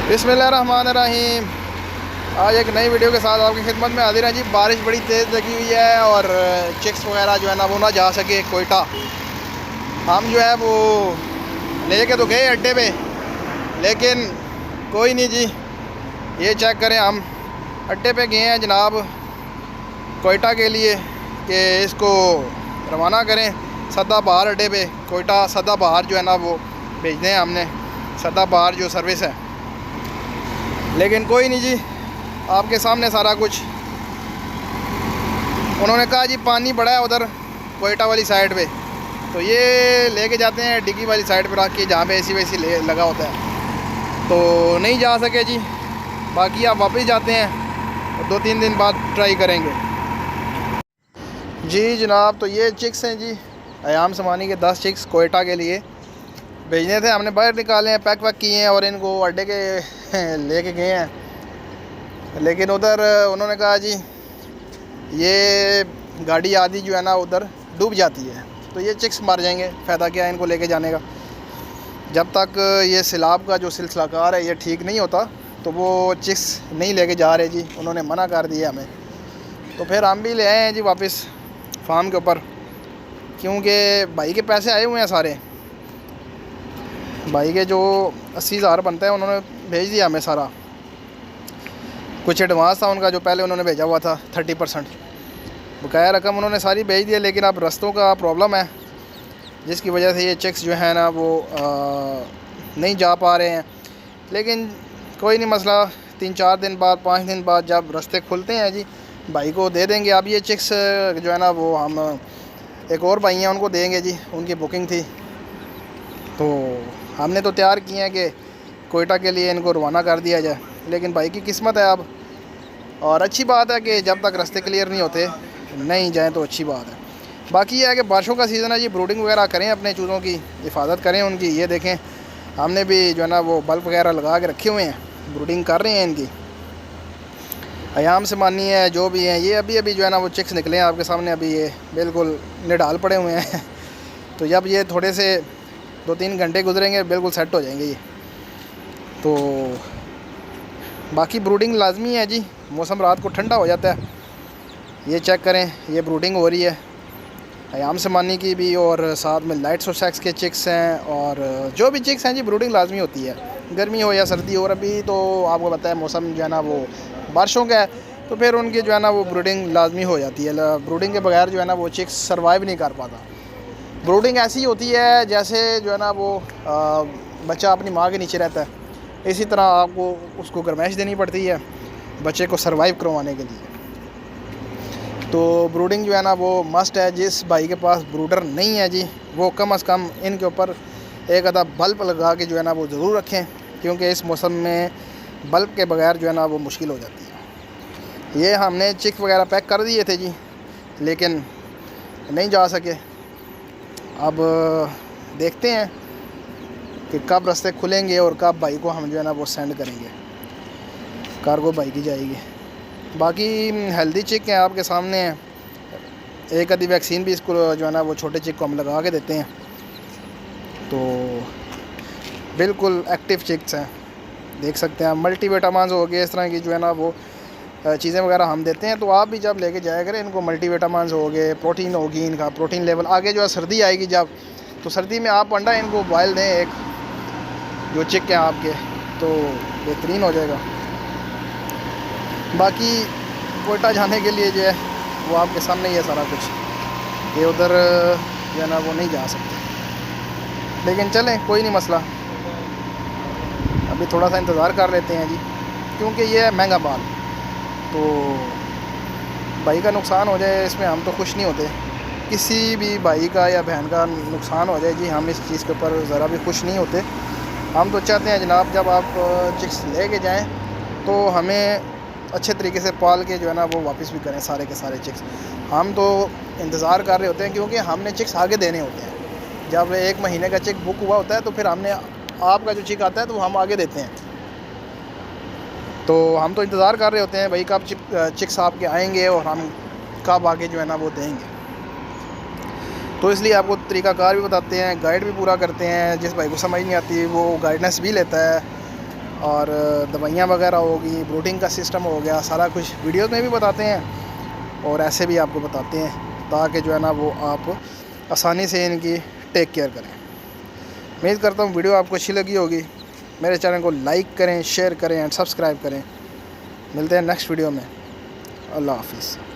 बिस्मिल्लाहिर्रहमानिर्रहीम। आज एक नई वीडियो के साथ आपकी खिदमत में हाजिर है जी। बारिश बड़ी तेज़ लगी हुई है और चिक्स वगैरह जो है ना वो ना जा सके कोयटा। हम जो है वो लेके तो गए अड्डे पे, लेकिन कोई नहीं जी। ये चेक करें, हम अड्डे पे गए हैं जनाब कोयटा के लिए कि इसको रवाना करें सदाबहार अड्डे पे। कोयटा सदाबहार जो है ना वो भेजने हैं हमने, सदाबहार जो सर्विस है। लेकिन कोई नहीं जी, आपके सामने सारा कुछ। उन्होंने कहा जी पानी बड़ा है उधर कोयटा वाली साइड पे, तो ये लेके जाते हैं डिग्गी वाली साइड पे रख के, जहाँ पे एसी वेसी लगा होता है। तो नहीं जा सके जी। बाकी आप वापस जाते हैं और 2-3 दिन बाद ट्राई करेंगे जी जनाब। तो ये चिक्स हैं जी, अयाम समानी के 10 चिक्स कोयटा के लिए भेजने थे। हमने बाहर निकाले हैं, पैक वैक किए हैं और इनको अड्डे के लेके गए हैं। लेकिन उधर उन्होंने कहा जी ये गाड़ी आधी जो है ना उधर डूब जाती है, तो ये चिक्स मर जाएंगे, फ़ायदा क्या है इनको लेके जाने का। जब तक ये सैलाब का जो सिलसिलाकार है ये ठीक नहीं होता तो वो चिक्स नहीं लेके जा रहे जी। उन्होंने मना कर दिया हमें। तो फिर हम भी ले आए हैं जी वापस फार्म के ऊपर, क्योंकि भाई के पैसे आए हुए हैं सारे। भाई के जो 80,000 बनता है उन्होंने भेज दिया हमें सारा। कुछ एडवांस था उनका जो पहले उन्होंने भेजा हुआ था 30%, बकाया रकम उन्होंने सारी भेज दी है। लेकिन अब रस्तों का प्रॉब्लम है जिसकी वजह से ये चेक्स जो है ना वो नहीं जा पा रहे हैं। लेकिन कोई नहीं मसला, 3-4 दिन बाद 5 दिन बाद जब रास्ते खुलते हैं जी भाई को दे देंगे। अब ये चेक्स जो है ना वो हम एक और भाई हैं उनको देंगे जी, उनकी बुकिंग थी। तो हमने तो तैयार किए हैं कि कोयटा के लिए इनको रवाना कर दिया जाए, लेकिन भाई की किस्मत है अब। और अच्छी बात है कि जब तक रास्ते क्लियर नहीं होते नहीं जाएं तो अच्छी बात है। बाकी ये है कि बारिशों का सीज़न है जी, ब्रूडिंग वगैरह करें, अपने चूज़ों की हिफाजत करें उनकी। ये देखें हमने भी जो है ना वो बल्ब वगैरह लगा के रखे हुए हैं, ब्रूडिंग कर रहे हैं इनकी। अयाम से मानी है जो भी हैं, ये अभी अभी जो है ना वो चिक्स निकले हैं आपके सामने, अभी ये बिल्कुल निडाल पड़े हुए हैं। तो जब ये थोड़े से 2-3 घंटे गुजरेंगे बिल्कुल सेट हो जाएंगे ये। तो बाकी ब्रूडिंग लाजमी है जी, मौसम रात को ठंडा हो जाता है। ये चेक करें, ये ब्रूडिंग हो रही है अयाम समानी की भी, और साथ में लाइट सोसेक्स के चिक्स हैं। और जो भी चिक्स हैं जी ब्रूडिंग लाजमी होती है, गर्मी हो या सर्दी हो। और अभी तो आपको पता है मौसम जो है ना वो बारिशों का है, तो फिर उनकी जो है ना वो ब्रूडिंग लाजमी हो जाती है। ब्रूडिंग के बगैर जो है ना वो चिक्स सर्वाइव नहीं कर पाता। ब्रूडिंग ऐसी होती है जैसे जो है ना वो बच्चा अपनी माँ के नीचे रहता है, इसी तरह आपको उसको गर्माइश देनी पड़ती है बच्चे को सरवाइव करवाने के लिए। तो ब्रूडिंग जो है ना वो मस्ट है। जिस भाई के पास ब्रूडर नहीं है जी, वो कम से कम इनके ऊपर एक आधा बल्ब लगा के जो है ना वो ज़रूर रखें, क्योंकि इस मौसम में बल्ब के बगैर जो है ना वो मुश्किल हो जाती है। ये हमने चिक्स वगैरह पैक कर दिए थे जी, लेकिन नहीं जा सके। अब देखते हैं कि कब रास्ते खुलेंगे और कब भाई को हम जो है ना वो सेंड करेंगे, कार्गो भाई की जाएगी। बाकी हेल्दी चिक हैं आपके सामने हैं। एक आधी वैक्सीन भी इसको जो है ना वो छोटे चिक को हम लगा के देते हैं। तो बिल्कुल एक्टिव चिक्स हैं, देख सकते हैं। मल्टीविटामिन्स हो गए, इस तरह की जो है ना वो चीज़ें वगैरह हम देते हैं। तो आप भी जब लेके जाया करें इनको, मल्टीविटामिन्स हो गए, प्रोटीन होगी, इनका प्रोटीन लेवल आगे जो है सर्दी आएगी जब, तो सर्दी में आप अंडा इनको बॉयल दें एक जो चिक हैं आपके, तो बेहतरीन हो जाएगा। बाकी कोयटा जाने के लिए जो है वो आपके सामने ही है सारा कुछ। ये उधर जो है ना वो नहीं जा सकते, लेकिन चलें कोई नहीं मसला, अभी थोड़ा सा इंतज़ार कर लेते हैं जी, क्योंकि ये है महंगा माल। तो भाई का नुकसान हो जाए इसमें हम तो खुश नहीं होते। किसी भी भाई का या बहन का नुकसान हो जाए जी, हम इस चीज़ के ऊपर ज़रा भी खुश नहीं होते। हम तो चाहते हैं जनाब जब आप चिक्स लेके जाएं तो हमें अच्छे तरीके से पाल के जो है ना वो वापस भी करें सारे के सारे चिक्स। हम तो इंतज़ार कर रहे होते हैं, क्योंकि हमने चिक्स आगे देने होते हैं। जब 1 महीने का चिक बुक हुआ होता है तो फिर हमने आपका जो चिक आता है तो वो हम आगे देते हैं। तो हम तो इंतज़ार कर रहे होते हैं भाई कब चिक्स आपके आएंगे और हम कब आगे जो है ना वो देंगे। तो इसलिए आपको तरीक़ाकार भी बताते हैं, गाइड भी पूरा करते हैं। जिस भाई को समझ नहीं आती वो गाइडेंस भी लेता है। और दवाइयाँ वगैरह होगी, ब्रूडिंग का सिस्टम हो गया, सारा कुछ वीडियोस में भी बताते हैं और ऐसे भी आपको बताते हैं, ताकि जो है ना वो आप आसानी से इनकी टेक केयर करें। उम्मीद करता हूँ वीडियो आपको अच्छी लगी होगी। मेरे चैनल को लाइक करें, शेयर करें एंड सब्सक्राइब करें। मिलते हैं नेक्स्ट वीडियो में। अल्लाह हाफिज़।